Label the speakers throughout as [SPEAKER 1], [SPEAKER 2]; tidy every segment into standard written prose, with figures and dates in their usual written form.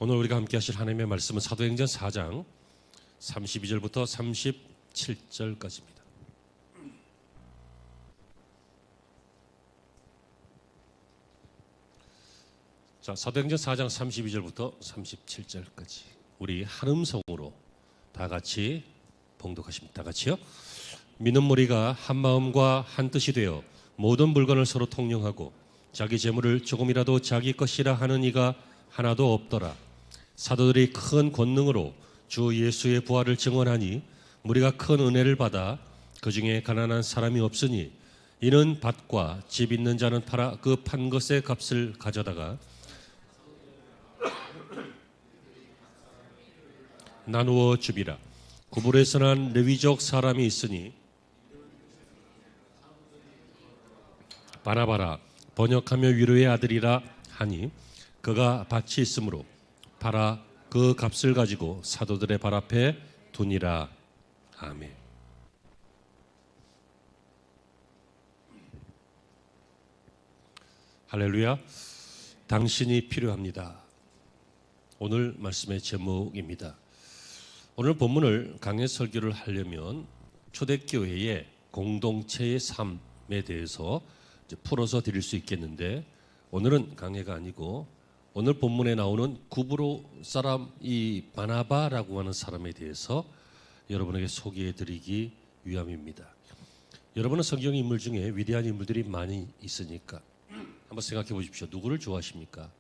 [SPEAKER 1] 오늘 우리가 함께 하실 하나님의 말씀은 사도행전 4장 32절부터 37절까지입니다. 자, 사도행전 4장 32절부터 37절까지 우리 한음성으로 다 같이 봉독하십니다. 다 같이요. 믿는 무리가 한 마음과 한 뜻이 되어 모든 물건을 서로 통용하고 자기 재물을 조금이라도 자기 것이라 하는 이가 하나도 없더라. 사도들이 큰 권능으로 주 예수의 부활을 증언하니 무리가 큰 은혜를 받아 그 중에 가난한 사람이 없으니 이는 밭과 집 있는 자는 팔아 그 판 것의 값을 가져다가 나누어 주비라. 구불에서 난 레위족 사람이 있으니 바나바라 번역하며 위로의 아들이라 하니 그가 밭이 있으므로 팔아 그 값을 가지고 사도들의 발 앞에 두니라. 아멘. 할렐루야. 당신이 필요합니다. 오늘 말씀의 제목입니다. 오늘 본문을 강해 설교를 하려면 초대교회의 공동체의 삶에 대해서 풀어서 드릴 수 있겠는데, 오늘은 강해가 아니고 오늘 본문에 나오는 구브로 사람 이 바나바라고 하는 사람에 대해서 여러분에게 소개해 드리기 위함입니다. 여러분은 성경 인물 중에 위대한 인물들이 많이 있으니까 한번 생각해 보십시오. 누구를 좋아하십니까?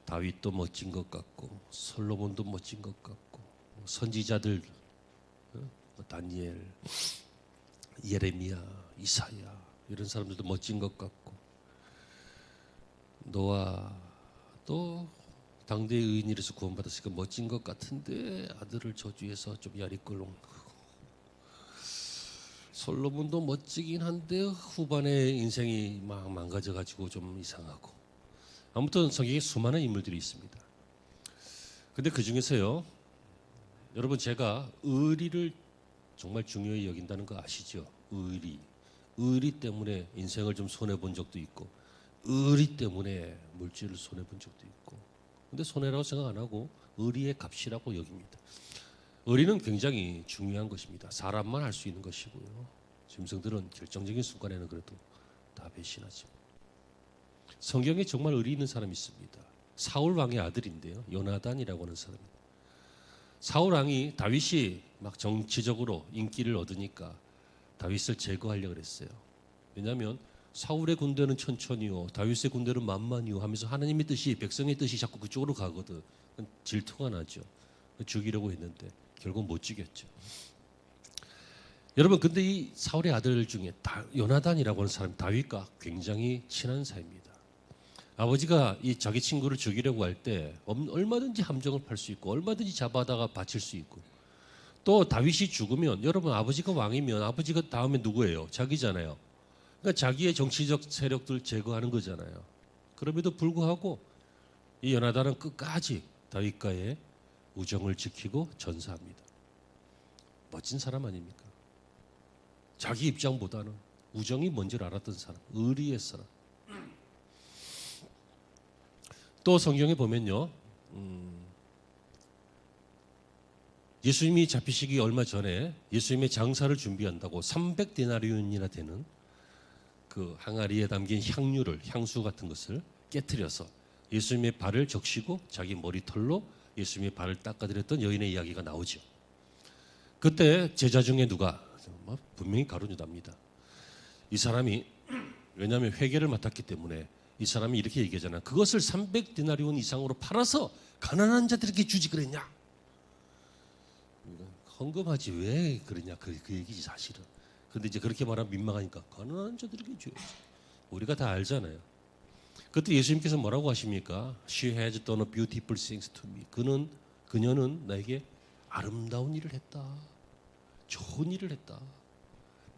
[SPEAKER 1] 다윗도 멋진 것 같고, 솔로몬도 멋진 것 같고, 선지자들 다니엘, 예레미야, 이사야 이런 사람들도 멋진 것 같고, 노아도 당대의 의인이라서 구원받았으니까 멋진 것 같은데 아들을 저주해서 좀 야리꼴롱하고, 솔로몬도 멋지긴 한데 후반에 인생이 막 망가져가지고 좀 이상하고, 아무튼 성경에 수많은 인물들이 있습니다. 근데 그 중에서요, 여러분 제가 의리를 정말 중요히 여긴다는 거 아시죠? 의리 때문에 인생을 좀 손해본 적도 있고, 의리 때문에 물질을 손해본 적도 있고, 근데 손해라고 생각 안 하고 의리의 값이라고 여깁니다. 의리는 굉장히 중요한 것입니다. 사람만 할 수 있는 것이고요, 짐승들은 결정적인 순간에는 그래도 다 배신하죠. 성경에 정말 의리 있는 사람이 있습니다. 사울 왕의 아들인데요, 요나단이라고 하는 사람입니다. 사울 왕이 다윗이 막 정치적으로 인기를 얻으니까 다윗을 제거하려고 그랬어요. 왜냐하면 사울의 군대는 천천히요, 다윗의 군대는 만만히요 하면서 하나님의 뜻이, 백성의 뜻이 자꾸 그쪽으로 가거든. 질투가 나죠. 죽이려고 했는데 결국 못 죽였죠. 여러분, 근데 이 사울의 아들 중에 요나단이라고 하는 사람이 다윗과 굉장히 친한 사이입니다. 아버지가 이 자기 친구를 죽이려고 할 때 얼마든지 함정을 팔 수 있고, 얼마든지 잡아다가 바칠 수 있고, 또 다윗이 죽으면, 여러분 아버지가 왕이면 아버지가 다음에 누구예요? 자기잖아요. 그러니까 자기의 정치적 세력들 제거하는 거잖아요. 그럼에도 불구하고 이 요나단은 끝까지 다윗과의 우정을 지키고 전사합니다. 멋진 사람 아닙니까? 자기 입장보다는 우정이 뭔지를 알았던 사람, 의리의 사람. 또 성경에 보면요, 예수님이 잡히시기 얼마 전에 예수님의 장사를 준비한다고 300데나리온이나 되는 그 항아리에 담긴 향수 같은 것을 깨트려서 예수님의 발을 적시고 자기 머리털로 예수님의 발을 닦아드렸던 여인의 이야기가 나오죠. 그때 제자 중에 누가 분명히 가룟유다입니다. 이 사람이, 왜냐하면 회계를 맡았기 때문에 이 사람이 이렇게 얘기하잖아요. 그것을 300데나리온 이상으로 팔아서 가난한 자들에게 주지 그랬냐? 헌금하지 왜 그러냐, 그 얘기지 사실은. 근데 이제 그렇게 말하면 민망하니까 가난한 자들에게 줘야지. 우리가 다 알잖아요. 그때 예수님께서 뭐라고 하십니까? She has done a beautiful things to me. 그녀는 나에게 아름다운 일을 했다, 좋은 일을 했다,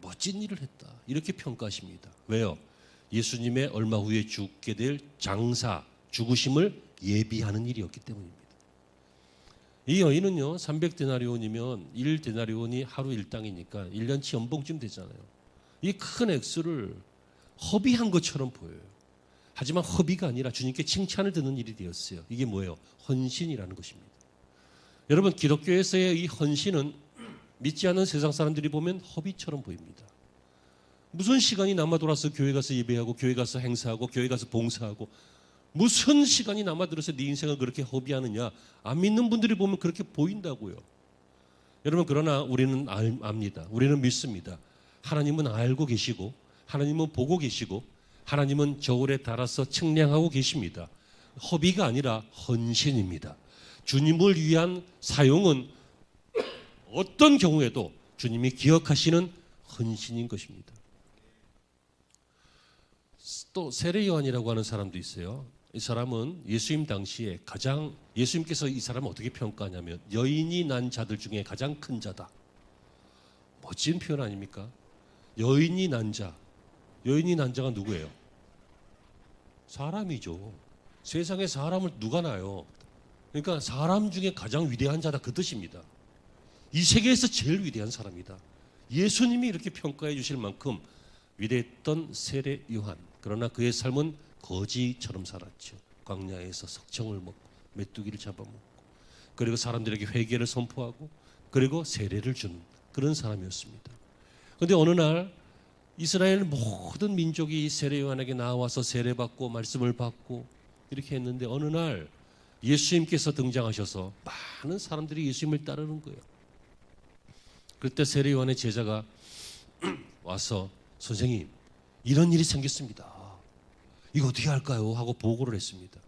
[SPEAKER 1] 멋진 일을 했다, 이렇게 평가하십니다. 왜요? 예수님의 얼마 후에 죽게 될 장사, 죽으심을 예비하는 일이었기 때문입니다. 이 여인은요, 300데나리온이면 1데나리온이 하루 일당이니까 1년치 연봉쯤 되잖아요. 이 큰 액수를 허비한 것처럼 보여요. 하지만 허비가 아니라 주님께 칭찬을 듣는 일이 되었어요. 이게 뭐예요? 헌신이라는 것입니다. 여러분, 기독교에서의 이 헌신은 믿지 않는 세상 사람들이 보면 허비처럼 보입니다. 무슨 시간이 남아 돌아서 교회 가서 예배하고 교회 가서 행사하고 교회 가서 봉사하고 무슨 시간이 남아 들어서 네 인생을 그렇게 허비하느냐. 안 믿는 분들이 보면 그렇게 보인다고요. 여러분, 그러나 우리는 압니다. 우리는 믿습니다. 하나님은 알고 계시고 하나님은 보고 계시고 하나님은 저울에 달아서 측량하고 계십니다. 허비가 아니라 헌신입니다. 주님을 위한 사용은 어떤 경우에도 주님이 기억하시는 헌신인 것입니다. 또 세례 요한이라고 하는 사람도 있어요. 이 사람은 예수님 당시에 예수님께서 이 사람을 어떻게 평가하냐면 여인이 난 자들 중에 가장 큰 자다. 멋진 표현 아닙니까? 여인이 난 자. 여인이 난 자가 누구예요? 사람이죠. 세상에 사람을 누가 낳아요? 그러니까 사람 중에 가장 위대한 자다, 그 뜻입니다. 이 세계에서 제일 위대한 사람이다. 예수님이 이렇게 평가해 주실 만큼 위대했던 세례 요한. 그러나 그의 삶은 거지처럼 살았죠. 광야에서 석청을 먹고 메뚜기를 잡아먹고 그리고 사람들에게 회개를 선포하고 그리고 세례를 주는 그런 사람이었습니다. 그런데 어느 날 이스라엘 모든 민족이 세례 요한에게 나와서 세례받고 말씀을 받고 이렇게 했는데 어느 날 예수님께서 등장하셔서 많은 사람들이 예수님을 따르는 거예요. 그때 세례 요한의 제자가 와서 선생님, 이런 일이 생겼습니다. 이거 어떻게 할까요? 하고 보고를 했습니다.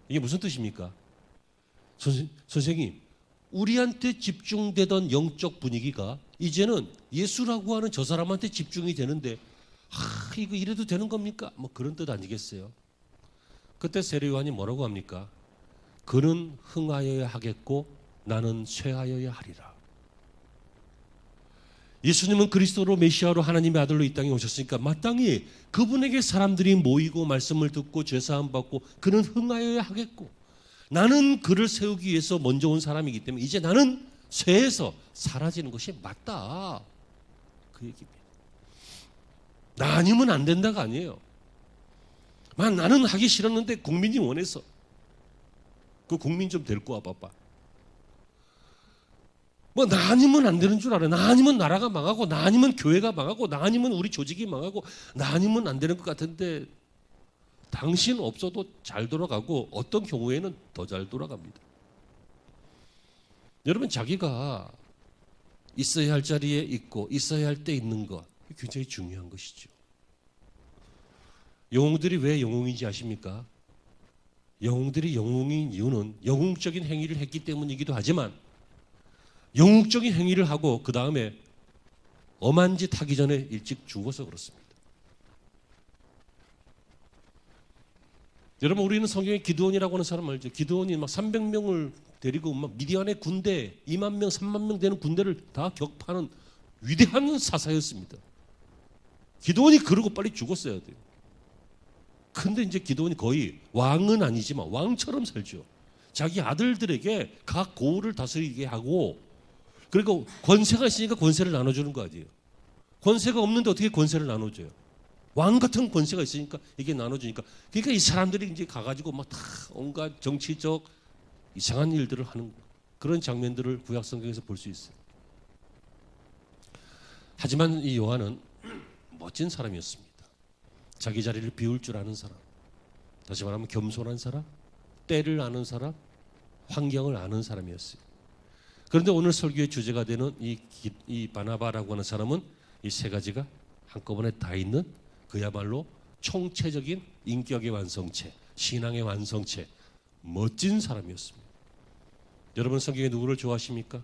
[SPEAKER 1] 이게 무슨 뜻입니까? 선생님, 우리한테 집중되던 영적 분위기가 이제는 예수라고 하는 저 사람한테 집중이 되는데 이거 이래도 되는 겁니까? 뭐 그런 뜻 아니겠어요? 그때 세례 요한이 뭐라고 합니까? 그는 흥하여야 하겠고 나는 쇠하여야 하리라. 예수님은 그리스도로 메시아로 하나님의 아들로 이 땅에 오셨으니까 마땅히 그분에게 사람들이 모이고 말씀을 듣고 죄사함 받고 그는 흥하여야 하겠고 나는 그를 세우기 위해서 먼저 온 사람이기 때문에 이제 나는 쇠해서 사라지는 것이 맞다. 그 얘기입니다. 나 아니면 안 된다가 아니에요. 나는 하기 싫었는데 국민이 원해서 그 국민 좀 데리고 와봐봐. 나 아니면 안 되는 줄 알아요. 나 아니면 나라가 망하고 나 아니면 교회가 망하고 나 아니면 우리 조직이 망하고 나 아니면 안 되는 것 같은데 당신 없어도 잘 돌아가고 어떤 경우에는 더 잘 돌아갑니다. 여러분, 자기가 있어야 할 자리에 있고 있어야 할 때 있는 것 굉장히 중요한 것이죠. 영웅들이 왜 영웅인지 아십니까? 영웅들이 영웅인 이유는 영웅적인 행위를 했기 때문이기도 하지만 영웅적인 행위를 하고 그 다음에 엄한 짓 하기 전에 일찍 죽어서 그렇습니다. 여러분, 우리는 성경에 기드온이라고 하는 사람 알죠? 기드온이 막 300명을 데리고 막 미디안의 군대 2만 명, 3만 명 되는 군대를 다 격파하는 위대한 사사였습니다. 기드온이 그러고 빨리 죽었어야 돼요. 근데 이제 기드온이 거의 왕은 아니지만 왕처럼 살죠. 자기 아들들에게 각 고을을 다스리게 하고 그리고 권세가 있으니까 권세를 나눠주는 거 아니에요. 권세가 없는데 어떻게 권세를 나눠줘요? 왕 같은 권세가 있으니까 이게 나눠주니까 그러니까 이 사람들이 이제 가가지고 막 다 온갖 정치적 이상한 일들을 하는 그런 장면들을 구약 성경에서 볼 수 있어요. 하지만 이 요한은 멋진 사람이었습니다. 자기 자리를 비울 줄 아는 사람, 다시 말하면 겸손한 사람, 때를 아는 사람, 환경을 아는 사람이었어요. 그런데 오늘 설교의 주제가 되는 이 바나바라고 하는 사람은 이 세 가지가 한꺼번에 다 있는 그야말로 총체적인 인격의 완성체, 신앙의 완성체, 멋진 사람이었습니다. 여러분, 성경에 누구를 좋아하십니까?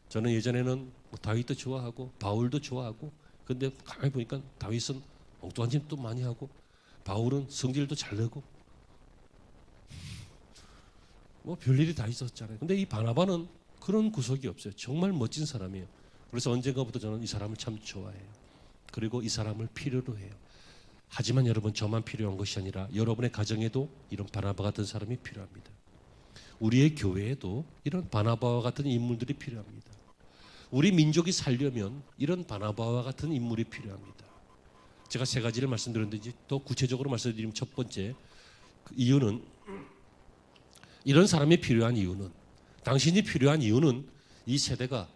[SPEAKER 1] 저는 예전에는 다윗도 좋아하고 바울도 좋아하고 근데 가만히 보니까 다윗은 엉뚱한 짓도 많이 하고 바울은 성질도 잘 내고 별일이 다 있었잖아요. 근데 이 바나바는 그런 구석이 없어요. 정말 멋진 사람이에요. 그래서 언젠가부터 저는 이 사람을 참 좋아해요. 그리고 이 사람을 필요로 해요. 하지만 여러분, 저만 필요한 것이 아니라 여러분의 가정에도 이런 바나바 같은 사람이 필요합니다. 우리의 교회에도 이런 바나바와 같은 인물들이 필요합니다. 우리 민족이 살려면 이런 바나바와 같은 인물이 필요합니다. 제가 세 가지를 말씀드렸는데 이제 더 구체적으로 말씀드리면 첫 번째 그 이유는 이런 사람이 필요한 이유는 당신이 필요한 이유는 이 세대가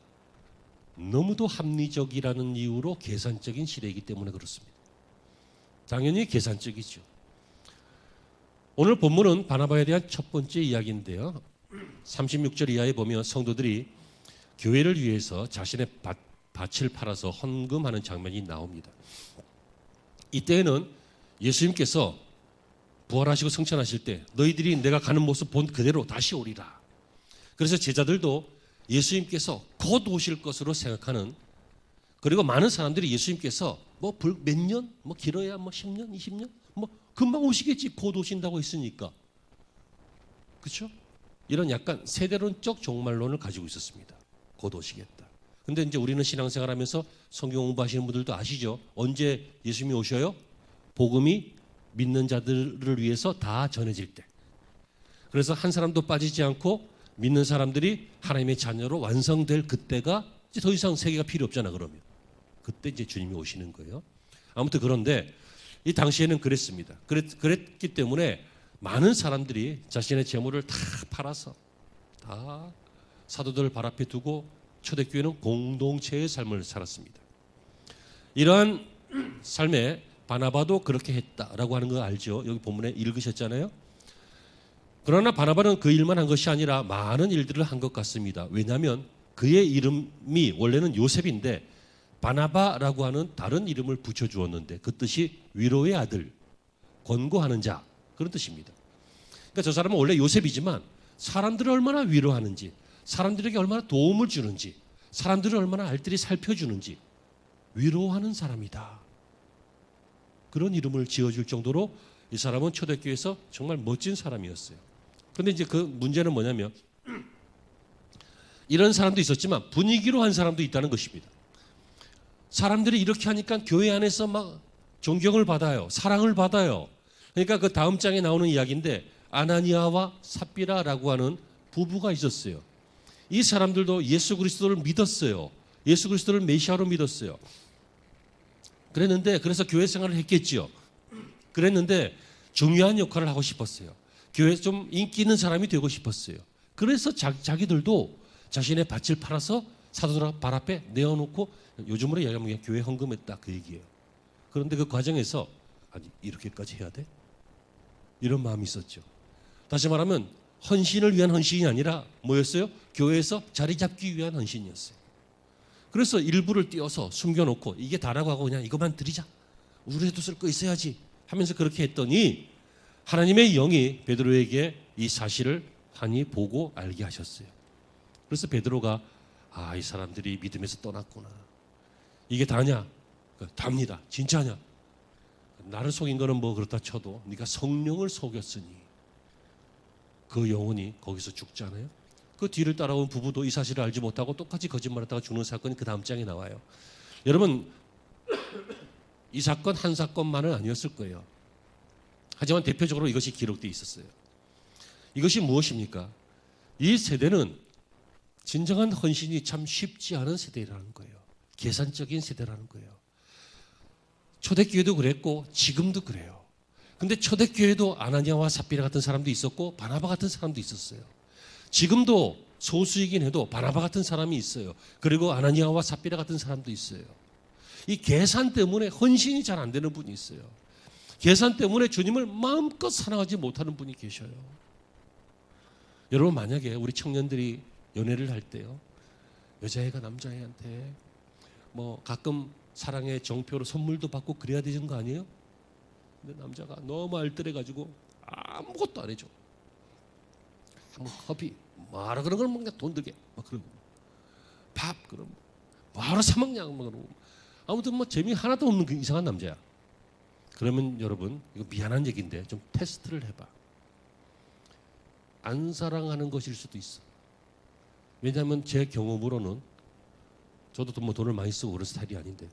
[SPEAKER 1] 너무도 합리적이라는 이유로 계산적인 시대이기 때문에 그렇습니다. 당연히 계산적이죠. 오늘 본문은 바나바에 대한 첫 번째 이야기인데요. 36절 이하에 보면 성도들이 교회를 위해서 자신의 밭을 팔아서 헌금하는 장면이 나옵니다. 이때에는 예수님께서 부활하시고 승천하실 때 너희들이 내가 가는 모습 본 그대로 다시 오리라. 그래서 제자들도 예수님께서 곧 오실 것으로 생각하는, 그리고 많은 사람들이 예수님께서 뭐 몇 년, 뭐 길어야 뭐 10년, 20년, 뭐 금방 오시겠지 곧 오신다고 했으니까, 그렇죠? 이런 약간 세대론적 종말론을 가지고 있었습니다. 곧 오시겠다. 근데 이제 우리는 신앙생활하면서 성경 공부하시는 분들도 아시죠? 언제 예수님이 오셔요? 복음이 믿는 자들을 위해서 다 전해질 때. 그래서 한 사람도 빠지지 않고 믿는 사람들이 하나님의 자녀로 완성될 그때가 이제 더 이상 세계가 필요 없잖아. 그러면 그때 이제 주님이 오시는 거예요. 아무튼 그런데 이 당시에는 그랬습니다. 그랬기 때문에 많은 사람들이 자신의 재물을 다 팔아서 다 사도들 발 앞에 두고 초대교회는 공동체의 삶을 살았습니다. 이러한 삶에 바나바도 그렇게 했다라고 하는 거 알죠? 여기 본문에 읽으셨잖아요. 그러나 바나바는 그 일만 한 것이 아니라 많은 일들을 한 것 같습니다. 왜냐하면 그의 이름이 원래는 요셉인데 바나바라고 하는 다른 이름을 붙여주었는데 그 뜻이 위로의 아들, 권고하는 자, 그런 뜻입니다. 그러니까 저 사람은 원래 요셉이지만 사람들을 얼마나 위로하는지, 사람들에게 얼마나 도움을 주는지, 사람들을 얼마나 알뜰히 살펴주는지 위로하는 사람이다. 그런 이름을 지어줄 정도로 이 사람은 초대교회에서 정말 멋진 사람이었어요. 그런데 이제 그 문제는 뭐냐면 이런 사람도 있었지만 분위기로 한 사람도 있다는 것입니다. 사람들이 이렇게 하니까 교회 안에서 막 존경을 받아요. 사랑을 받아요. 그러니까 그 다음 장에 나오는 이야기인데 아나니아와 삽비라라고 하는 부부가 있었어요. 이 사람들도 예수 그리스도를 믿었어요. 예수 그리스도를 메시아로 믿었어요. 그래서 교회 생활을 했겠지요. 그랬는데 중요한 역할을 하고 싶었어요. 교회에서 좀 인기 있는 사람이 되고 싶었어요. 그래서 자기들도 자신의 밭을 팔아서 사도들 발 앞에 내어놓고 요즘으로 얘기하면 교회 헌금했다 그 얘기예요. 그런데 그 과정에서 아니 이렇게까지 해야 돼? 이런 마음이 있었죠. 다시 말하면 헌신을 위한 헌신이 아니라 뭐였어요? 교회에서 자리 잡기 위한 헌신이었어요. 그래서 일부를 띄어서 숨겨놓고 이게 다라고 하고 그냥 이것만 드리자. 우리도 쓸 거 있어야지 하면서 그렇게 했더니 하나님의 영이 베드로에게 이 사실을 환히 보고 알게 하셨어요. 그래서 베드로가 이 사람들이 믿음에서 떠났구나. 이게 다냐? 답니다. 진짜냐? 나를 속인 거는 뭐 그렇다 쳐도 네가 성령을 속였으니 그 영혼이 거기서 죽잖아요. 그 뒤를 따라온 부부도 이 사실을 알지 못하고 똑같이 거짓말했다가 죽는 사건이 그 다음 장에 나와요. 여러분 이 사건 한 사건만은 아니었을 거예요. 하지만 대표적으로 이것이 기록되어 있었어요. 이것이 무엇입니까? 이 세대는 진정한 헌신이 참 쉽지 않은 세대라는 거예요. 계산적인 세대라는 거예요. 초대교회도 그랬고 지금도 그래요. 근데 초대교회도 아나니아와 삽비라 같은 사람도 있었고 바나바 같은 사람도 있었어요. 지금도 소수이긴 해도 바나바 같은 사람이 있어요. 그리고 아나니아와 삽비라 같은 사람도 있어요. 이 계산 때문에 헌신이 잘 안 되는 분이 있어요. 계산 때문에 주님을 마음껏 사랑하지 못하는 분이 계셔요. 여러분 만약에 우리 청년들이 연애를 할 때요, 여자애가 남자애한테 뭐 가끔 사랑의 정표로 선물도 받고 그래야 되는 거 아니에요? 근데 남자가 너무 알뜰해가지고 아무것도 안 해줘. 뭐 커피 뭐하러 그런 걸 먹냐, 돈 들게 막 그러고 밥 그럼 뭐하러 사 먹냐 막 그러고 아무튼 뭐 재미 하나도 없는 그 이상한 남자야. 그러면 여러분 이거 미안한 얘기인데 좀 테스트를 해봐. 안 사랑하는 것일 수도 있어. 왜냐하면 제 경험으로는 저도 뭐 돈을 많이 쓰고 그런 스타일이 아닌데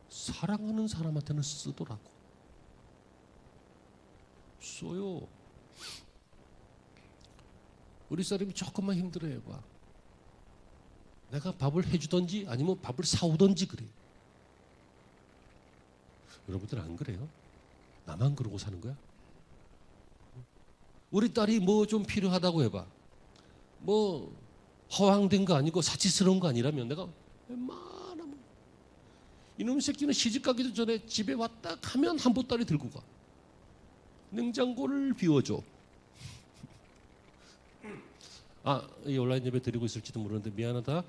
[SPEAKER 1] 사랑하는 사람한테는 쓰더라고. 써요. 우리 사람이 조금만 힘들어해봐. 내가 밥을 해주던지 아니면 밥을 사오던지 그래. 여러분들 안 그래요? 나만 그러고 사는 거야? 우리 딸이 뭐 좀 필요하다고 해봐. 뭐 허황된 거 아니고 사치스러운 거 아니라면 내가 웬만하면 이놈 새끼는 시집 가기도 전에 집에 왔다 가면 한 보따리 들고 가. 냉장고를 비워줘. 이 온라인 예배 드리고 있을지도 모르는데 미안하다.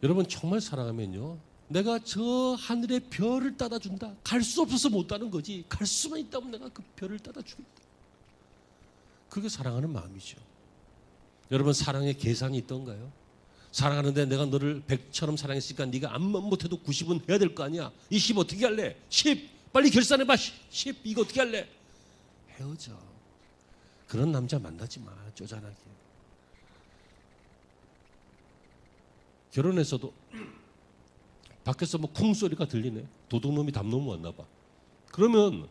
[SPEAKER 1] 여러분 정말 사랑하면요, 내가 저 하늘의 별을 따다 준다. 갈 수 없어서 못 따는 거지. 갈 수만 있다면 내가 그 별을 따다 주겠다. 그게 사랑하는 마음이죠. 여러분 사랑의 계산이 있던가요? 사랑하는데 내가 너를 100처럼 사랑했으니까 네가 암만 못해도 90은 해야 될 거 아니야. 이 10 어떻게 할래? 10 빨리 결산해봐. 10 이거 어떻게 할래? 헤어져. 그런 남자 만나지 마. 쪼잔하게. 결혼해서도 밖에서 뭐 쿵소리가 들리네. 도둑놈이 담놈 왔나 봐. 그러면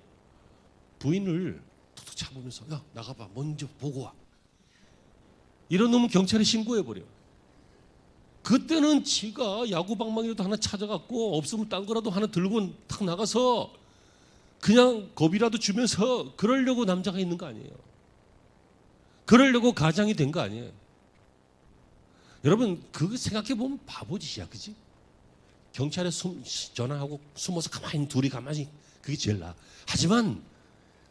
[SPEAKER 1] 부인을 툭툭 잡으면서 야 나가봐. 먼저 보고 와. 이런 놈은 경찰에 신고해버려. 그때는 지가 야구방망이라도 하나 찾아갖고 없으면 딴 거라도 하나 들고 탁 나가서 그냥 겁이라도 주면서 그러려고 남자가 있는 거 아니에요. 그러려고 가장이 된 거 아니에요. 여러분 그거 생각해보면 바보짓이야. 그지? 경찰에 전화하고 숨어서 가만히 둘이 가만히 그게 제일 나아. 하지만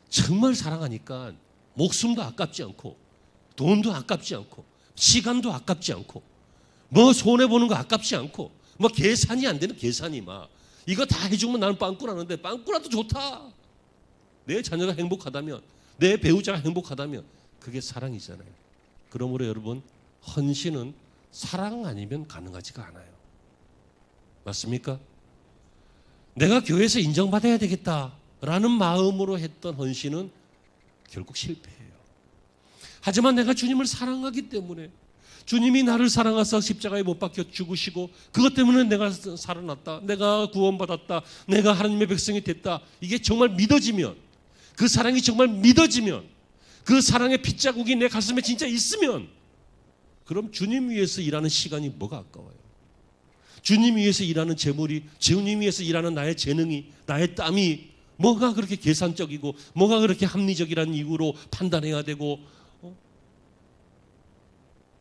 [SPEAKER 1] 정말 사랑하니까 목숨도 아깝지 않고 돈도 아깝지 않고 시간도 아깝지 않고 뭐 손해보는 거 아깝지 않고 뭐 계산이 안 되는 계산이 막 이거 다 해주면 나는 빵꾸라는데 빵꾸라도 좋다. 내 자녀가 행복하다면 내 배우자가 행복하다면 그게 사랑이잖아요. 그러므로 여러분 헌신은 사랑 아니면 가능하지가 않아요. 맞습니까? 내가 교회에서 인정받아야 되겠다라는 마음으로 했던 헌신은 결국 실패해요. 하지만 내가 주님을 사랑하기 때문에 주님이 나를 사랑하사 십자가에 못 박혀 죽으시고 그것 때문에 내가 살아났다. 내가 구원받았다. 내가 하나님의 백성이 됐다. 이게 정말 믿어지면 그 사랑이 정말 믿어지면 그 사랑의 핏자국이 내 가슴에 진짜 있으면 그럼 주님 위해서 일하는 시간이 뭐가 아까워요. 주님 위해서 일하는 재물이 주님 위해서 일하는 나의 재능이 나의 땀이 뭐가 그렇게 계산적이고 뭐가 그렇게 합리적이라는 이유로 판단해야 되고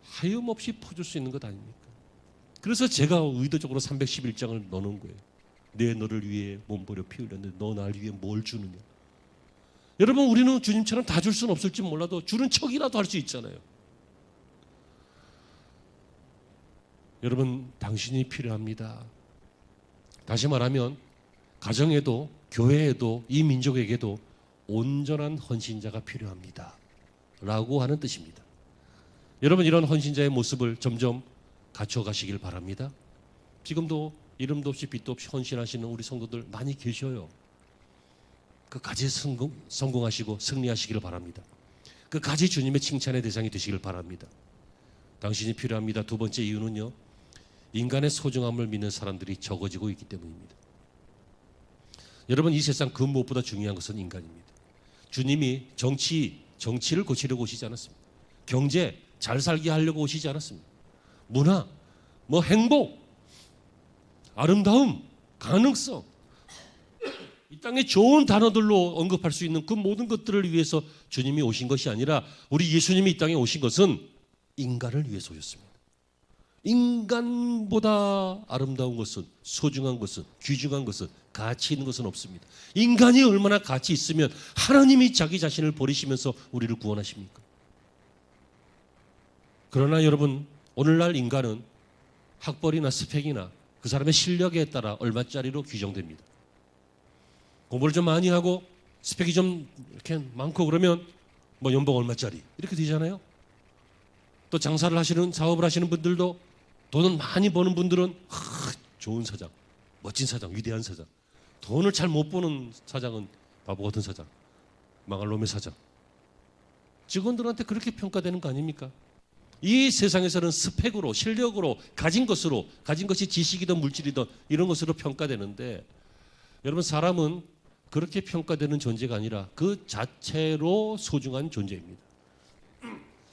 [SPEAKER 1] 하염없이 퍼줄 수 있는 것 아닙니까? 그래서 제가 의도적으로 311장을 넣는 거예요. 내 너를 위해 몸버려 피 흘렸는데 너 날 위해 뭘 주느냐. 여러분 우리는 주님처럼 다 줄 수는 없을지 몰라도 주는 척이라도 할 수 있잖아요. 여러분 당신이 필요합니다. 다시 말하면 가정에도 교회에도 이 민족에게도 온전한 헌신자가 필요합니다 라고 하는 뜻입니다. 여러분 이런 헌신자의 모습을 점점 갖춰가시길 바랍니다. 지금도 이름도 없이 빛도 없이 헌신하시는 우리 성도들 많이 계셔요. 끝까지 성공하시고 승리하시기를 바랍니다. 끝까지 주님의 칭찬의 대상이 되시길 바랍니다. 당신이 필요합니다. 두 번째 이유는요, 인간의 소중함을 믿는 사람들이 적어지고 있기 때문입니다. 여러분 이 세상 그 무엇보다 중요한 것은 인간입니다. 주님이 정치를 고치려고 오시지 않았습니다. 경제 잘 살게 하려고 오시지 않았습니다. 문화, 뭐 행복, 아름다움, 가능성, 이 땅의 좋은 단어들로 언급할 수 있는 그 모든 것들을 위해서 주님이 오신 것이 아니라 우리 예수님이 이 땅에 오신 것은 인간을 위해서 오셨습니다. 인간보다 아름다운 것은, 소중한 것은, 귀중한 것은, 가치 있는 것은 없습니다. 인간이 얼마나 가치 있으면 하나님이 자기 자신을 버리시면서 우리를 구원하십니까? 그러나 여러분 오늘날 인간은 학벌이나 스펙이나 그 사람의 실력에 따라 얼마짜리로 규정됩니다. 공부를 좀 많이 하고 스펙이 좀 이렇게 많고 그러면 뭐 연봉 얼마짜리 이렇게 되잖아요. 또 장사를 하시는 사업을 하시는 분들도 돈을 많이 버는 분들은 좋은 사장, 멋진 사장, 위대한 사장. 돈을 잘 못 버는 사장은 바보 같은 사장, 망할 놈의 사장. 직원들한테 그렇게 평가되는 거 아닙니까? 이 세상에서는 스펙으로, 실력으로, 가진 것이 지식이든 물질이든 이런 것으로 평가되는데 여러분 사람은 그렇게 평가되는 존재가 아니라 그 자체로 소중한 존재입니다.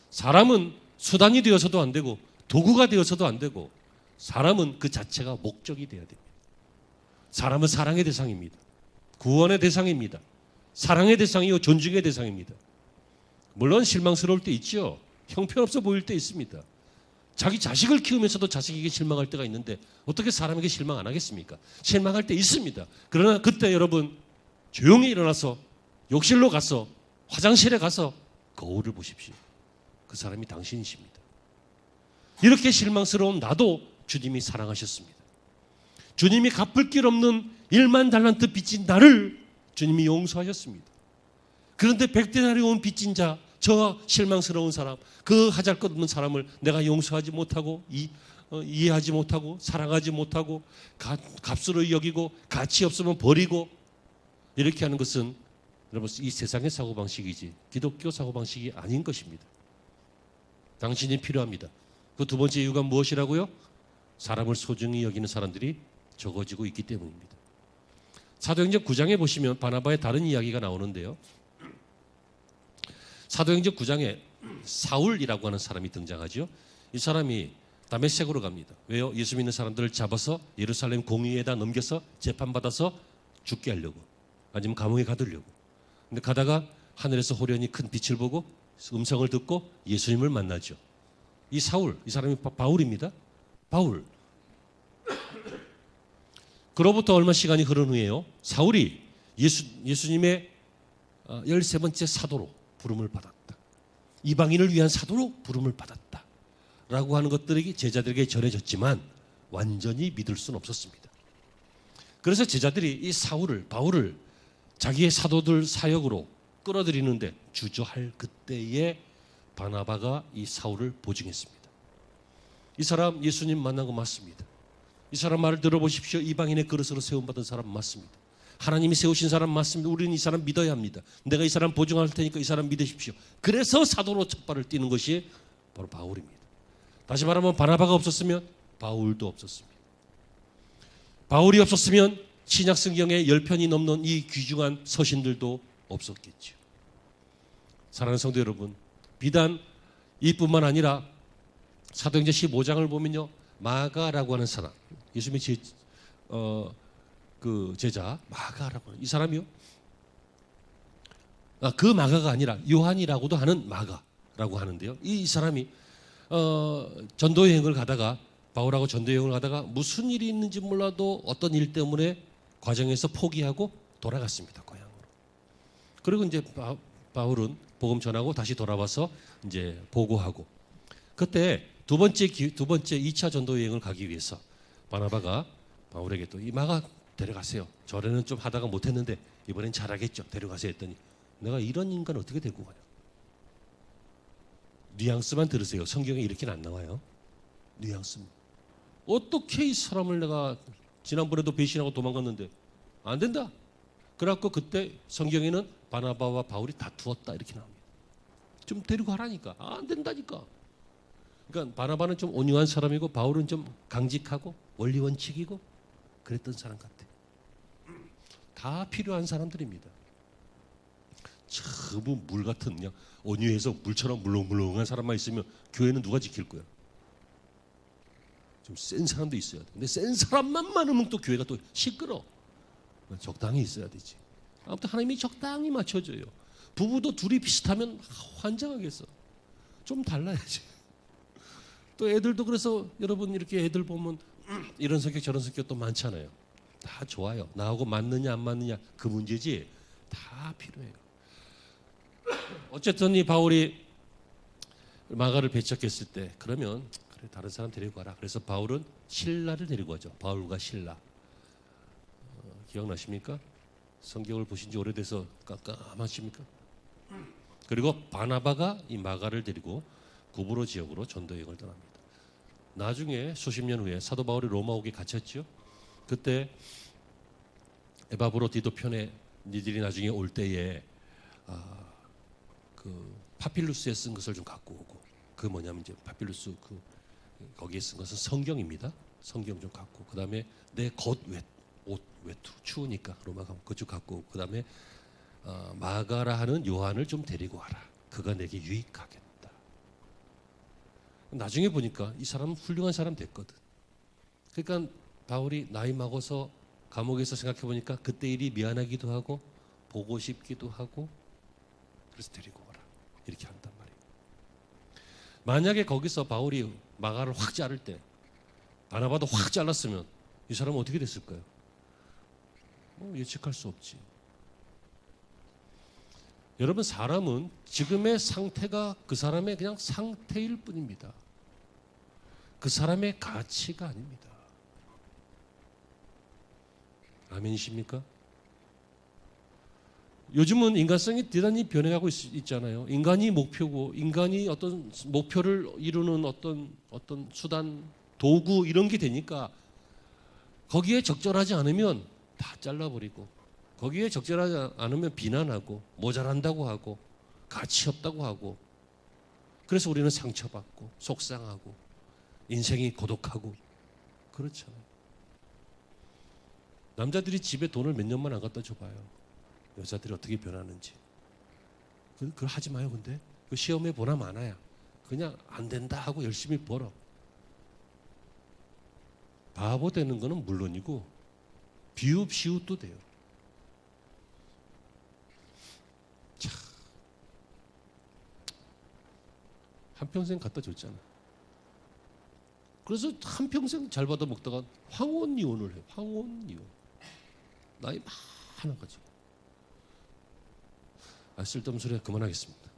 [SPEAKER 1] 사람은 수단이 되어서도 안 되고 도구가 되어서도 안 되고 사람은 그 자체가 목적이 되어야 됩니다. 사람은 사랑의 대상입니다. 구원의 대상입니다. 사랑의 대상이요 존중의 대상입니다. 물론 실망스러울 때 있죠. 형편없어 보일 때 있습니다. 자기 자식을 키우면서도 자식에게 실망할 때가 있는데 어떻게 사람에게 실망 안 하겠습니까? 실망할 때 있습니다. 그러나 그때 여러분 조용히 일어나서 욕실로 가서 화장실에 가서 거울을 보십시오. 그 사람이 당신이십니다. 이렇게 실망스러운 나도 주님이 사랑하셨습니다. 주님이 갚을 길 없는 1만 달란트 빚진 나를 주님이 용서하셨습니다. 그런데 100데나리 온 빚진 자, 저 실망스러운 사람, 그 하잘것없는 사람을 내가 용서하지 못하고 이해하지 못하고 사랑하지 못하고 값으로 여기고 가치 없으면 버리고 이렇게 하는 것은 여러분 이 세상의 사고방식이지 기독교 사고방식이 아닌 것입니다. 당신이 필요합니다. 그 두 번째 이유가 무엇이라고요? 사람을 소중히 여기는 사람들이 적어지고 있기 때문입니다. 사도행전 9장에 보시면 바나바의 다른 이야기가 나오는데요. 사도행전 9장에 사울이라고 하는 사람이 등장하죠. 이 사람이 다메섹으로 갑니다. 왜요? 예수 믿는 사람들을 잡아서 예루살렘 공의에다 넘겨서 재판받아서 죽게 하려고, 아니면 감옥에 가두려고. 근데 가다가 하늘에서 호련히 큰 빛을 보고 음성을 듣고 예수님을 만나죠. 이 사울, 이 사람이 바울입니다. 바울. 그로부터 얼마 시간이 흐른 후에요. 사울이 예수님의 13번째 사도로 부름을 받았다. 이방인을 위한 사도로 부름을 받았다. 라고 하는 것들이 제자들에게 전해졌지만 완전히 믿을 수는 없었습니다. 그래서 제자들이 이 바울을 자기의 사도들 사역으로 끌어들이는데 주저할 그때에 바나바가 이 사울을 보증했습니다. 이 사람 예수님 만난 거 맞습니다. 이 사람 말을 들어보십시오. 이방인의 그릇으로 세움받은 사람 맞습니다. 하나님이 세우신 사람 맞습니다. 우리는 이 사람 믿어야 합니다. 내가 이 사람 보증할 테니까 이 사람 믿으십시오. 그래서 사도로 첫 발을 띄는 것이 바로 바울입니다. 다시 말하면 바나바가 없었으면 바울도 없었습니다. 바울이 없었으면 신약 성경에 10편이 넘는 이 귀중한 서신들도 없었겠죠. 사랑하는 성도 여러분, 비단 이뿐만 아니라 사도행전 15장을 보면요, 마가라고 하는 사람, 예수님의 그 제자 마가라고 하는 이 사람이요. 그 마가가 아니라 요한이라고도 하는 마가라고 하는데요. 이 사람이 전도 여행을 가다가 바울하고 전도 여행을 가다가 무슨 일이 있는지 몰라도 어떤 일 때문에 과정에서 포기하고 돌아갔습니다. 고향으로. 그리고 이제 바울은 복음 전하고 다시 돌아와서 이제 보고하고, 그때 두 번째 2차 전도 여행을 가기 위해서 바나바가 바울에게 또 이 마가 데려가세요. 전에는 좀 하다가 못했는데 이번엔 잘하겠죠. 데려가세요 했더니 내가 이런 인간 어떻게 데리고 가요? 뉘앙스만 들으세요. 성경에 이렇게는 안 나와요. 뉘앙스만. 어떻게 이 사람을 내가 지난번에도 배신하고 도망갔는데 안 된다. 그래갖고 그때 성경에는 바나바와 바울이 다투었다 이렇게 나옵니다. 좀 데리고 가라니까. 안 된다니까. 그러니까 바나바는 좀 온유한 사람이고 바울은 좀 강직하고 원리 원칙이고 그랬던 사람 같아. 다 필요한 사람들입니다. 전부 물 같은 그냥 온유해서 물처럼 물렁물렁한 사람만 있으면 교회는 누가 지킬 거야? 좀 센 사람도 있어야 돼. 근데 센 사람만 많으면 또 교회가 또 시끄러. 적당히 있어야 되지. 아무튼 하나님이 적당히 맞춰줘요. 부부도 둘이 비슷하면 환장하겠어. 좀 달라야지. 또 애들도 그래서 여러분 이렇게 애들 보면 이런 성격 저런 성격 또 많잖아요. 다 좋아요. 나하고 맞느냐 안 맞느냐 그 문제지. 다 필요해요. 어쨌든 이 바울이 마가를 배척했을 때 그러면 그래 다른 사람 데리고 가라. 그래서 바울은 실라를 데리고 가죠. 바울과 실라. 기억나십니까? 성경을 보신 지 오래돼서 깜깜하십니까? 그리고 바나바가 이 마가를 데리고 구브로 지역으로 전도 여행을 떠납니다. 나중에 수십 년 후에 사도 바울이 로마 오게 갇혔죠. 그때 에바브로 디도 편에 니들이 나중에 올 때에 그 파필루스에 쓴 것을 좀 갖고 오고, 그 뭐냐면 이제 파필루스 거기에 쓴 것은 성경입니다. 성경 좀 갖고, 그 다음에 내 겉 옷 외투 추우니까 로마 가면 그것 좀 갖고 오고, 그 다음에 마가라 하는 요한을 좀 데리고 와라. 그가 내게 유익하겠다. 나중에 보니까 이 사람은 훌륭한 사람 됐거든. 그러니까 바울이 나이 먹어서 감옥에서 생각해 보니까 그때 일이 미안하기도 하고 보고 싶기도 하고 그래서 데리고 오라 이렇게 한단 말이에요. 만약에 거기서 바울이 마가를 확 자를 때 바나바도 확 잘랐으면 이 사람은 어떻게 됐을까요? 예측할 수 없지. 여러분, 사람은 지금의 상태가 그 사람의 그냥 상태일 뿐입니다. 그 사람의 가치가 아닙니다. 아멘이십니까? 요즘은 인간성이 대단히 변해가고 있잖아요. 인간이 목표고, 인간이 어떤 목표를 이루는 어떤 수단, 도구 이런 게 되니까 거기에 적절하지 않으면 다 잘라버리고, 거기에 적절하지 않으면 비난하고, 모자란다고 하고, 가치 없다고 하고, 그래서 우리는 상처받고, 속상하고, 인생이 고독하고, 그렇잖아요. 남자들이 집에 돈을 몇 년만 안 갖다 줘봐요. 여자들이 어떻게 변하는지. 그걸 하지 마요. 근데 그 시험에 보나 마나야. 그냥 안 된다 하고 열심히 벌어. 바보 되는 거는 물론이고 비읍 시웃도 돼요. 참, 한평생 갖다 줬잖아. 그래서 한평생 잘 받아 먹다가 황혼이혼을 해. 황혼이혼. 나이 많아가지고. 쓸데없는 소리 그만하겠습니다.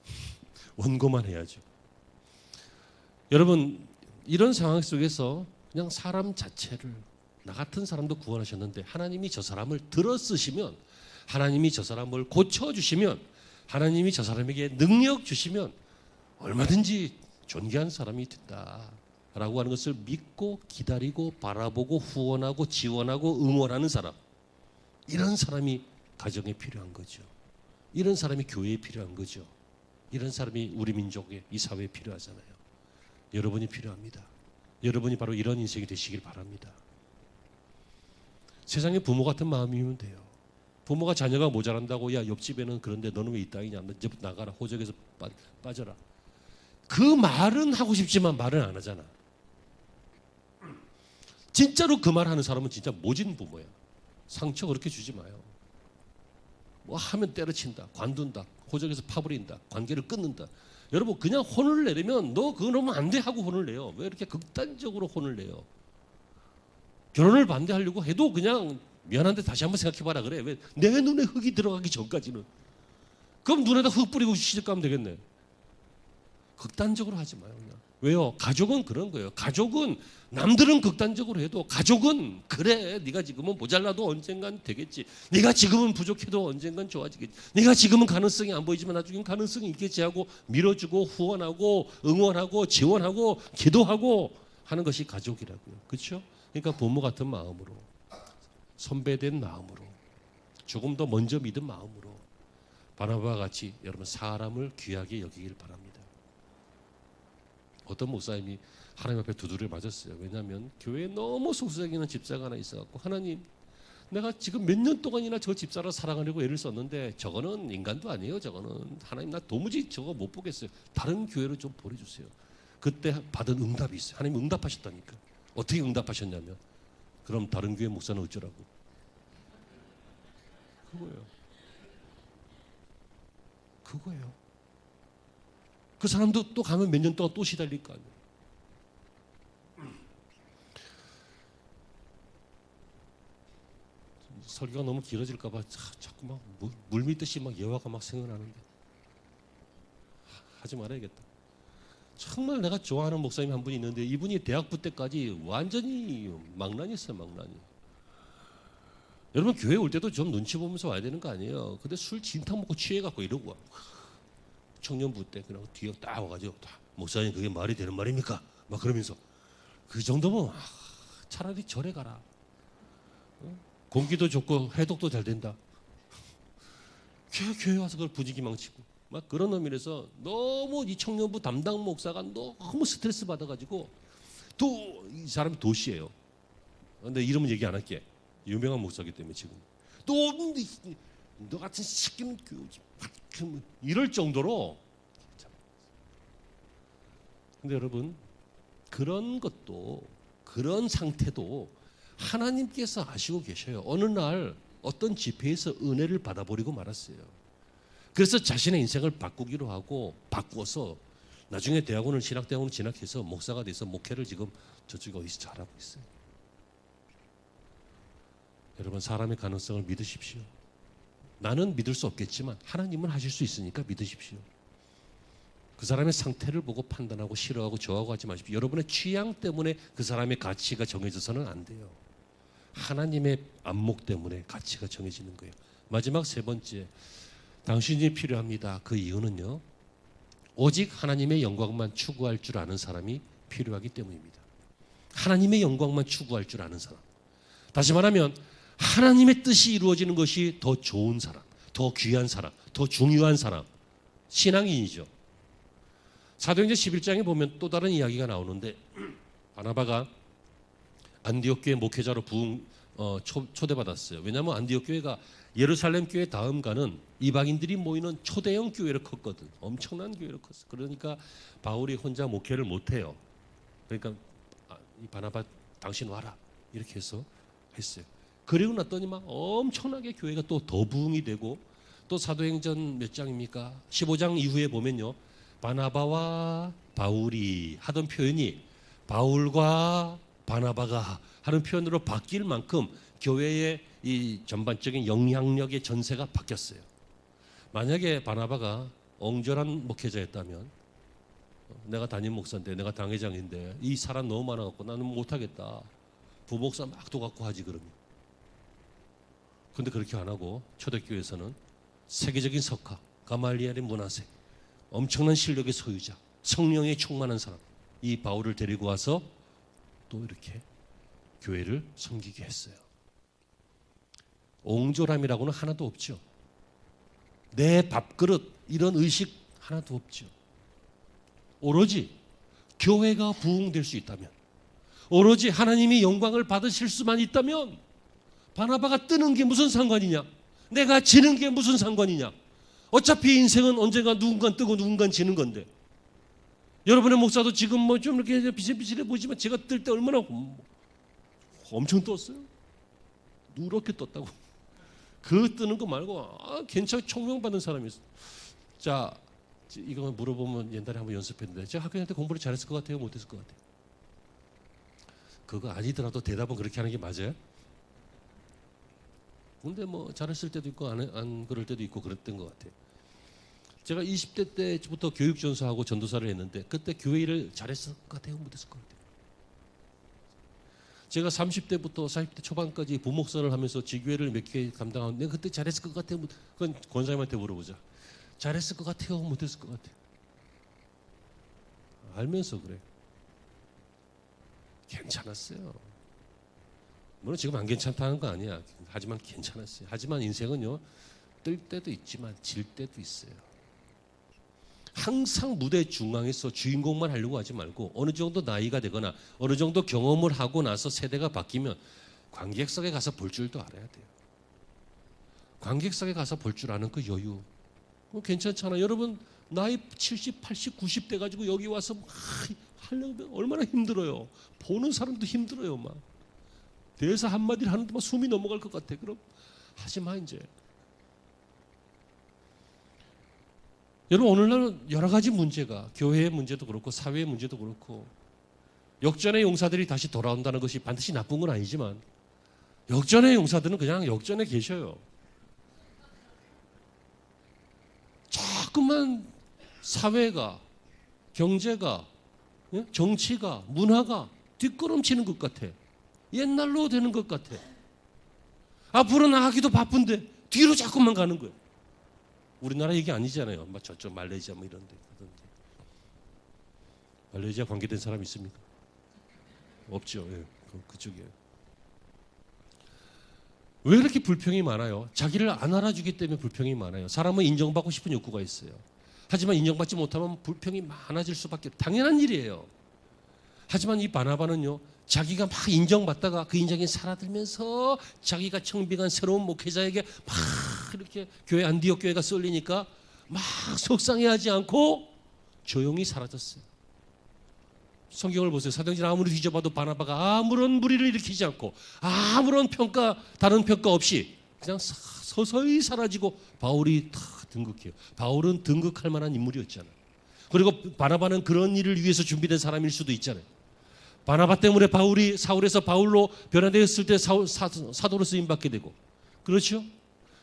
[SPEAKER 1] 원고만 해야죠. 여러분, 이런 상황 속에서 그냥 사람 자체를, 나 같은 사람도 구원하셨는데 하나님이 저 사람을 들어 쓰시면, 하나님이 저 사람을 고쳐주시면, 하나님이 저 사람에게 능력 주시면 얼마든지 존귀한 사람이 된다라고 하는 것을 믿고 기다리고 바라보고 후원하고 지원하고 응원하는 사람, 이런 사람이 가정에 필요한 거죠. 이런 사람이 교회에 필요한 거죠. 이런 사람이 우리 민족에, 이 사회에 필요하잖아요. 여러분이 필요합니다. 여러분이 바로 이런 인생이 되시길 바랍니다. 세상에 부모 같은 마음이면 돼요. 부모가 자녀가 모자란다고, 야 옆집에는 그런데 너는 왜 이 땅이냐, 너 이제부터 나가라, 호적에서 빠져라. 그 말은 하고 싶지만 말은 안 하잖아. 진짜로 그 말 하는 사람은 진짜 모진 부모야. 상처 그렇게 주지 마요. 뭐 하면 때려친다, 관둔다, 호적에서 파버린다, 관계를 끊는다. 여러분, 그냥 혼을 내려면 너 그거 놓으면 안 돼 하고 혼을 내요. 왜 이렇게 극단적으로 혼을 내요? 결혼을 반대하려고 해도 그냥 미안한데 다시 한번 생각해봐라 그래. 왜? 내 눈에 흙이 들어가기 전까지는. 그럼 눈에다 흙 뿌리고 시집가면 되겠네. 극단적으로 하지 마요. 그냥. 왜요? 가족은 그런 거예요. 가족은 남들은 극단적으로 해도 가족은 그래. 네가 지금은 모자라도 언젠간 되겠지. 네가 지금은 부족해도 언젠간 좋아지겠지. 네가 지금은 가능성이 안 보이지만 나중엔 가능성이 있겠지 하고 밀어주고 후원하고 응원하고 지원하고 기도하고 하는 것이 가족이라고요. 그렇죠? 그러니까 부모 같은 마음으로, 선배된 마음으로, 조금 더 먼저 믿은 마음으로 바나바와 같이 여러분 사람을 귀하게 여기길 바랍니다. 어떤 목사님이 하나님 앞에 두드려 맞았어요. 왜냐하면 교회에 너무 속썩이는 집사가 하나 있어갖고, 하나님, 내가 지금 몇 년 동안이나 저 집사를 사랑하려고 애를 썼는데 저거는 인간도 아니에요. 저거는 하나님, 나 도무지 저거 못 보겠어요. 다른 교회로 좀 보내주세요. 그때 받은 응답이 있어요. 하나님 응답하셨다니까. 어떻게 응답하셨냐면, 그럼 다른 교회 목사는 어쩌라고? 그거예요. 그 사람도 또 가면 몇 년 동안 또 시달릴 거 아니에요. 설교가 너무 길어질까 봐 자꾸 막 물밀듯이 막 예화가 막 생각나는데 하지 말아야겠다. 정말 내가 좋아하는 목사님 한 분이 있는데 이분이 대학부 때까지 완전히 망나니였어요. 망나니. 여러분, 교회 올 때도 좀 눈치 보면서 와야 되는 거 아니에요. 근데 술 진탕 먹고 취해갖고 이러고 와. 청년부 때 그냥 뒤에 딱 와가지고, 목사님 그게 말이 되는 말입니까? 막 그러면서, 그 정도면 차라리 절에 가라. 공기도 좋고 해독도 잘 된다. 교회 와서 그걸 분위기 망치고 막 그런 의미에서 너무 이 청년부 담당 목사가 너무 스트레스 받아가지고, 또 이 사람이 도시예요. 근데 이름은 얘기 안 할게. 유명한 목사기 때문에 지금 또 너 같은 새끼는 교우지 이럴 정도로. 근데 여러분, 그런 것도 그런 상태도 하나님께서 아시고 계셔요. 어느 날 어떤 집회에서 은혜를 받아버리고 말았어요. 그래서 자신의 인생을 바꾸기로 하고 바꾸어서 나중에 대학원을 신학대학원을 진학해서 목사가 돼서 목회를 지금 저쪽에 어디서 잘하고 있어요. 여러분, 사람의 가능성을 믿으십시오. 나는 믿을 수 없겠지만 하나님은 하실 수 있으니까 믿으십시오. 그 사람의 상태를 보고 판단하고 싫어하고 좋아하고 하지 마십시오. 여러분의 취향 때문에 그 사람의 가치가 정해져서는 안 돼요. 하나님의 안목 때문에 가치가 정해지는 거예요. 마지막 세 번째, 당신이 필요합니다. 그 이유는요, 오직 하나님의 영광만 추구할 줄 아는 사람이 필요하기 때문입니다. 하나님의 영광만 추구할 줄 아는 사람. 다시 말하면 하나님의 뜻이 이루어지는 것이 더 좋은 사람, 더 귀한 사람, 더 중요한 사람, 신앙인이죠. 사도행전 11장에 보면 또 다른 이야기가 나오는데, 바나바가 안디옥 교회 목회자로 초대받았어요. 왜냐하면 안디옥 교회가 예루살렘 교회 다음 가는 이방인들이 모이는 초대형 교회를 컸거든. 엄청난 교회를 컸어. 그러니까 바울이 혼자 목회를 못해요. 그러니까 이 바나바 당신 와라 이렇게 해서 했어요. 그리고 났더니 막 엄청나게 교회가 또 더 부흥이 되고, 또 사도행전 몇 장입니까? 15장 이후에 보면요, 바나바와 바울이 하던 표현이 바울과 바나바가 하는 표현으로 바뀔 만큼 교회의 이 전반적인 영향력의 전세가 바뀌었어요. 만약에 바나바가 엉절한 목회자였다면, 내가 담임 목사인데, 내가 당회장인데 이 사람 너무 많아갖고 나는 못하겠다, 부목사 막 도갖고 하지 그러면. 근데 그렇게 안 하고 초대교회에서는 세계적인 석가, 가말리엘의 문화세, 엄청난 실력의 소유자, 성령에 충만한 사람, 이 바울을 데리고 와서 또 이렇게 교회를 섬기게 했어요. 옹졸함이라고는 하나도 없죠. 내 밥그릇 이런 의식 하나도 없죠. 오로지 교회가 부흥될 수 있다면, 오로지 하나님이 영광을 받으실 수만 있다면, 바나바가 뜨는 게 무슨 상관이냐, 내가 지는 게 무슨 상관이냐. 어차피 인생은 언젠가 누군가 뜨고 누군가 지는 건데, 여러분의 목사도 지금 뭐 좀 이렇게 비실비실해 보이지만 제가 뜰 때 얼마나 엄청 떴어요. 누렇게 떴다고. 그 뜨는 거 말고 괜찮게 총명받은 사람이 있어요. 자, 이거 물어보면 옛날에 한번 연습했는데, 제가 학교 다닐 때 공부를 잘했을 것 같아요, 못했을 것 같아요? 그거 아니더라도 대답은 그렇게 하는 게 맞아요? 근데 뭐 잘했을 때도 있고 안 그럴 때도 있고 그랬던 것 같아요. 제가 20대 때부터 교육전사하고 전도사를 했는데, 그때 교회 일을 잘했을 것 같아요, 못했을 것 같아요? 제가 30대부터 40대 초반까지 부목사를 하면서 지교회를 몇 개 감당하는데, 그때 잘했을 것 같아요? 그건 권사님한테 물어보자. 잘했을 것 같아요, 못했을 것 같아요? 알면서 그래. 괜찮았어요. 물론 지금 안 괜찮다는 거 아니야. 하지만 괜찮았어요. 하지만 인생은요, 뜰 때도 있지만 질 때도 있어요. 항상 무대 중앙에서 주인공만 하려고 하지 말고, 어느 정도 나이가 되거나 어느 정도 경험을 하고 나서 세대가 바뀌면 관객석에 가서 볼 줄도 알아야 돼요. 관객석에 가서 볼 줄 아는 그 여유, 괜찮잖아. 여러분 나이 70, 80, 90 돼 가지고 여기 와서 막 하려면 얼마나 힘들어요. 보는 사람도 힘들어요. 막 대사 한마디를 하는데 막 숨이 넘어갈 것 같아. 그럼 하지 마 이제. 여러분, 오늘날 여러 가지 문제가, 교회의 문제도 그렇고 사회의 문제도 그렇고, 역전의 용사들이 다시 돌아온다는 것이 반드시 나쁜 건 아니지만, 역전의 용사들은 그냥 역전에 계셔요. 자꾸만 사회가, 경제가, 정치가, 문화가 뒷걸음치는 것 같아. 옛날로 되는 것 같아. 앞으로 나가기도 바쁜데 뒤로 자꾸만 가는 거예요. 우리나라 얘기 아니잖아요. 막 저쪽 말레이시아 뭐 이런 데. 말레이시아 관계된 사람 있습니까? 없죠. 예, 그쪽이에요. 왜 이렇게 불평이 많아요? 자기를 안 알아주기 때문에 불평이 많아요. 사람은 인정받고 싶은 욕구가 있어요. 하지만 인정받지 못하면 불평이 많아질 수밖에, 당연한 일이에요. 하지만 이 바나바는요, 자기가 막 인정받다가 그 인정이 사라들면서 자기가 청빙한 새로운 목회자에게 막 이렇게 교회 안디옥 교회가 쏠리니까 막 속상해하지 않고 조용히 사라졌어요. 성경을 보세요. 사도행전 아무리 뒤져봐도 바나바가 아무런 무리를 일으키지 않고 아무런 다른 평가 없이 그냥 서서히 사라지고 바울이 다 등극해요. 바울은 등극할 만한 인물이었잖아요. 그리고 바나바는 그런 일을 위해서 준비된 사람일 수도 있잖아요. 바나바 때문에 바울이 사울에서 바울로 변화되었을 때 사도로 쓰임받게 되고, 그렇죠?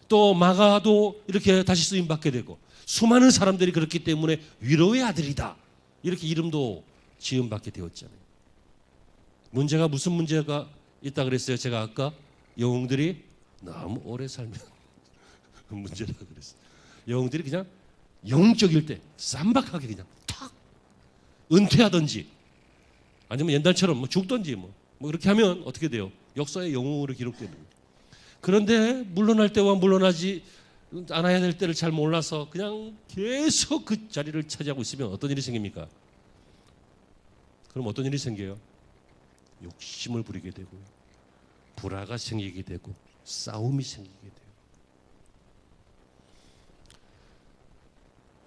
[SPEAKER 1] 또 마가도 이렇게 다시 쓰임받게 되고, 수많은 사람들이 그렇기 때문에 위로의 아들이다 이렇게 이름도 지음받게 되었잖아요. 문제가 무슨 문제가 있다 그랬어요? 제가 아까 영웅들이 너무 오래 살면 문제라고 그랬어요. 영웅들이 그냥 영적일 때 쌈박하게 그냥 탁 은퇴하든지 아니면 옛날처럼 뭐 죽든지 뭐 그렇게 하면 어떻게 돼요? 역사의 영웅으로 기록되는 거예요. 그런데 물러날 때와 물러나지 않아야 될 때를 잘 몰라서 그냥 계속 그 자리를 차지하고 있으면 어떤 일이 생깁니까? 그럼 어떤 일이 생겨요? 욕심을 부리게 되고 불화가 생기게 되고 싸움이 생기게 돼요.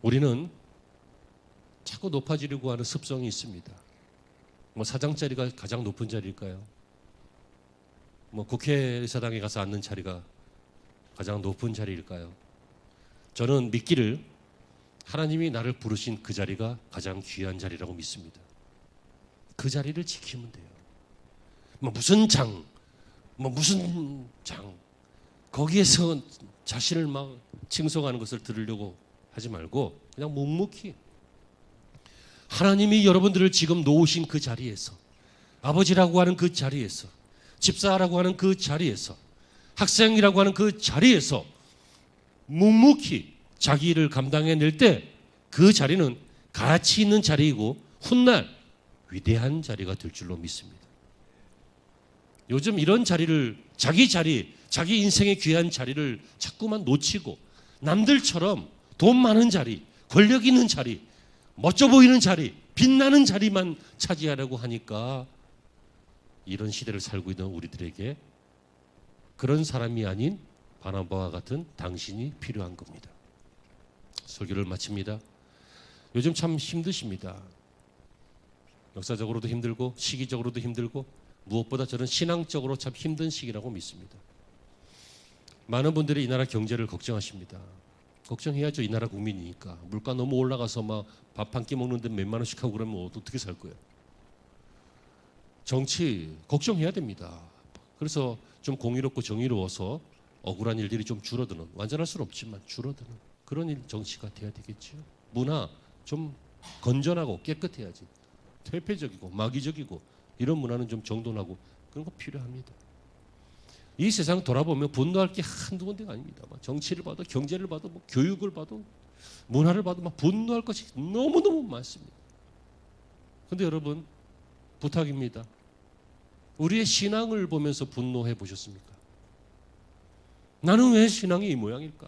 [SPEAKER 1] 우리는 자꾸 높아지려고 하는 습성이 있습니다. 뭐 사장자리가 가장 높은 자리일까요? 뭐 국회의사당에 가서 앉는 자리가 가장 높은 자리일까요? 저는 믿기를 하나님이 나를 부르신 그 자리가 가장 귀한 자리라고 믿습니다. 그 자리를 지키면 돼요. 뭐 무슨 장 거기에서 자신을 막 칭송하는 것을 들으려고 하지 말고 그냥 묵묵히 하나님이 여러분들을 지금 놓으신 그 자리에서, 아버지라고 하는 그 자리에서, 집사라고 하는 그 자리에서, 학생이라고 하는 그 자리에서 묵묵히 자기 일을 감당해낼 때 그 자리는 가치 있는 자리이고 훗날 위대한 자리가 될 줄로 믿습니다. 요즘 이런 자리를, 자기 인생의 귀한 자리를 자꾸만 놓치고 남들처럼 돈 많은 자리, 권력 있는 자리, 멋져 보이는 자리, 빛나는 자리만 차지하려고 하니까 이런 시대를 살고 있는 우리들에게 그런 사람이 아닌 바나바와 같은 당신이 필요한 겁니다. 설교를 마칩니다. 요즘 참 힘드십니다. 역사적으로도 힘들고 시기적으로도 힘들고 무엇보다 저는 신앙적으로 참 힘든 시기라고 믿습니다. 많은 분들이 이 나라 경제를 걱정하십니다. 걱정해야죠. 이 나라 국민이니까. 물가 너무 올라가서 막 밥 한 끼 먹는데 몇만 원씩 하고 그러면 어떻게 살 거예요? 정치 걱정해야 됩니다. 그래서 좀 공의롭고 정의로워서 억울한 일들이 좀 줄어드는, 완전할 수는 없지만 줄어드는 그런 일 정치가 돼야 되겠죠. 문화 좀 건전하고 깨끗해야지. 퇴폐적이고 마귀적이고 이런 문화는 좀 정돈하고 그런 거 필요합니다. 이 세상 돌아보면 분노할 게 한두 군데가 아닙니다. 정치를 봐도 경제를 봐도 뭐 교육을 봐도 문화를 봐도 막 분노할 것이 너무너무 많습니다. 그런데 여러분 부탁입니다. 우리의 신앙을 보면서 분노해 보셨습니까? 나는 왜 신앙이 이 모양일까?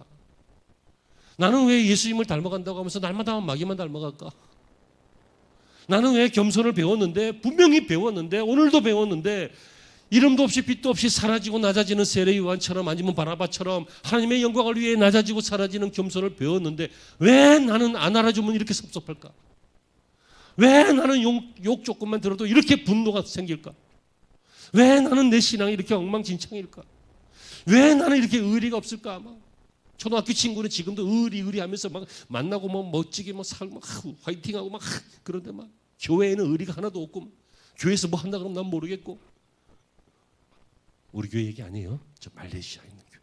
[SPEAKER 1] 나는 왜 예수님을 닮아간다고 하면서 날마다 마귀만 닮아갈까? 나는 왜 겸손을 배웠는데, 분명히 배웠는데, 오늘도 배웠는데 이름도 없이 빛도 없이 사라지고 낮아지는 세례 요한처럼 아니면 바나바처럼 하나님의 영광을 위해 낮아지고 사라지는 겸손을 배웠는데 왜 나는 안 알아주면 이렇게 섭섭할까? 왜 나는 욕 조금만 들어도 이렇게 분노가 생길까? 왜 나는 내 신앙이 이렇게 엉망진창일까? 왜 나는 이렇게 의리가 없을까? 막 초등학교 친구는 지금도 의리하면서 막 만나고 뭐 멋지게 뭐 살고 막 화이팅하고 막 그런데 막 교회에는 의리가 하나도 없고 교회에서 뭐 한다 그러면 난 모르겠고. 우리 교회 얘기 아니에요. 저 말레이시아에 있는 교회.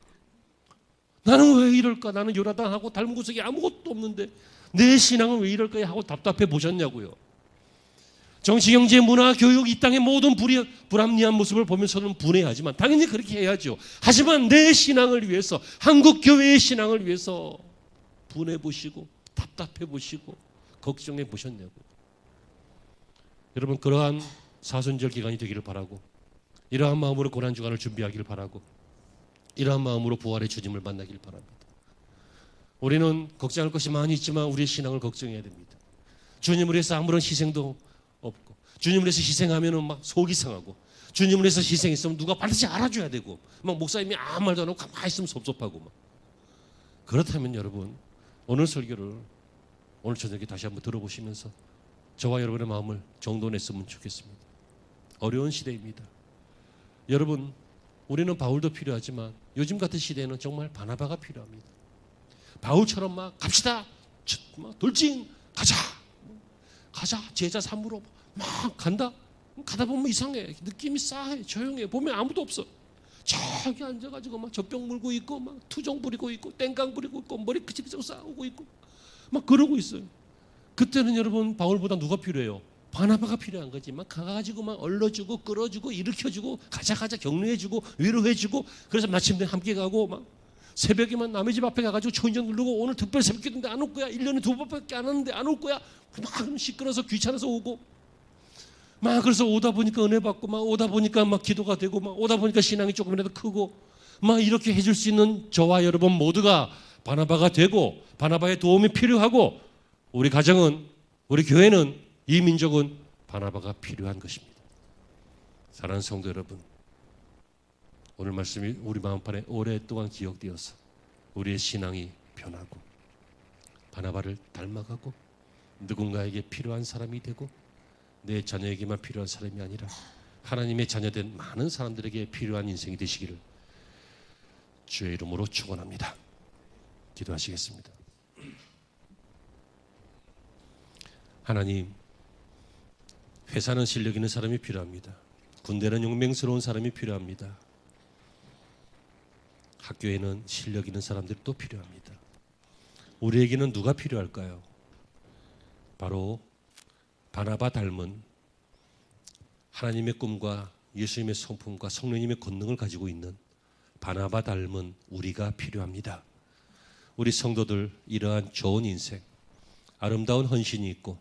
[SPEAKER 1] 나는 왜 이럴까? 나는 요나단하고 닮은 구석이 아무것도 없는데 내 신앙은 왜 이럴까 하고 답답해 보셨냐고요. 정치, 경제, 문화, 교육 이 땅의 모든 불합리한 모습을 보면서는 분해하지만 당연히 그렇게 해야죠. 하지만 내 신앙을 위해서, 한국 교회의 신앙을 위해서 분해 보시고 답답해 보시고 걱정해 보셨냐고. 여러분 그러한 사순절 기간이 되기를 바라고 이러한 마음으로 고난주간을 준비하기를 바라고 이러한 마음으로 부활의 주님을 만나기를 바랍니다. 우리는 걱정할 것이 많이 있지만 우리의 신앙을 걱정해야 됩니다. 주님을 위해서 아무런 희생도 없고 주님을 위해서 희생하면 막 속이 상하고 주님을 위해서 희생했으면 누가 반드시 알아줘야 되고 막 목사님이 아무 말도 안 하고 가만히 있으면 섭섭하고 막. 그렇다면 여러분 오늘 설교를 오늘 저녁에 다시 한번 들어보시면서 저와 여러분의 마음을 정돈했으면 좋겠습니다. 어려운 시대입니다. 여러분, 우리는 바울도 필요하지만 요즘 같은 시대에는 정말 바나바가 필요합니다. 바울처럼 막 갑시다, 막 돌진, 가자, 제자 삼으로 막 간다. 가다 보면 이상해, 느낌이 싸해, 조용해, 보면 아무도 없어. 저기 앉아가지고 막 젖병 물고 있고, 막 투정 부리고 있고, 땡깡 부리고 있고, 머리 그치그치 싸우고 있고, 막 그러고 있어요. 그때는 여러분, 바울보다 누가 필요해요? 바나바가 필요한 거지. 막 가가지고 막 얼러주고 끌어주고 일으켜주고 가자 격려해주고 위로해주고, 그래서 마침내 함께 가고, 막 새벽에만 남의 집 앞에 가가지고 초인종 누르고 오늘 특별 새벽기도인데 안 올 거야, 1년에 2번밖에 안 하는데 안 올 거야, 막 시끄러워서 귀찮아서 오고, 막 그래서 오다 보니까 은혜 받고, 막 오다 보니까 막 기도가 되고, 막 오다 보니까 신앙이 조금이라도 크고, 막 이렇게 해줄 수 있는 저와 여러분 모두가 바나바가 되고, 바나바의 도움이 필요하고, 우리 가정은, 우리 교회는, 이 민족은 바나바가 필요한 것입니다. 사랑하는 성도 여러분, 오늘 말씀이 우리 마음판에 오랫동안 기억되어서 우리의 신앙이 변하고 바나바를 닮아가고 누군가에게 필요한 사람이 되고 내 자녀에게만 필요한 사람이 아니라 하나님의 자녀된 많은 사람들에게 필요한 인생이 되시기를 주의 이름으로 축원합니다. 기도하시겠습니다. 하나님, 회사는 실력 있는 사람이 필요합니다. 군대는 용맹스러운 사람이 필요합니다. 학교에는 실력 있는 사람들이 또 필요합니다. 우리에게는 누가 필요할까요? 바로 바나바 닮은 하나님의 꿈과 예수님의 성품과 성령님의 권능을 가지고 있는 바나바 닮은 우리가 필요합니다. 우리 성도들 이러한 좋은 인생, 아름다운 헌신이 있고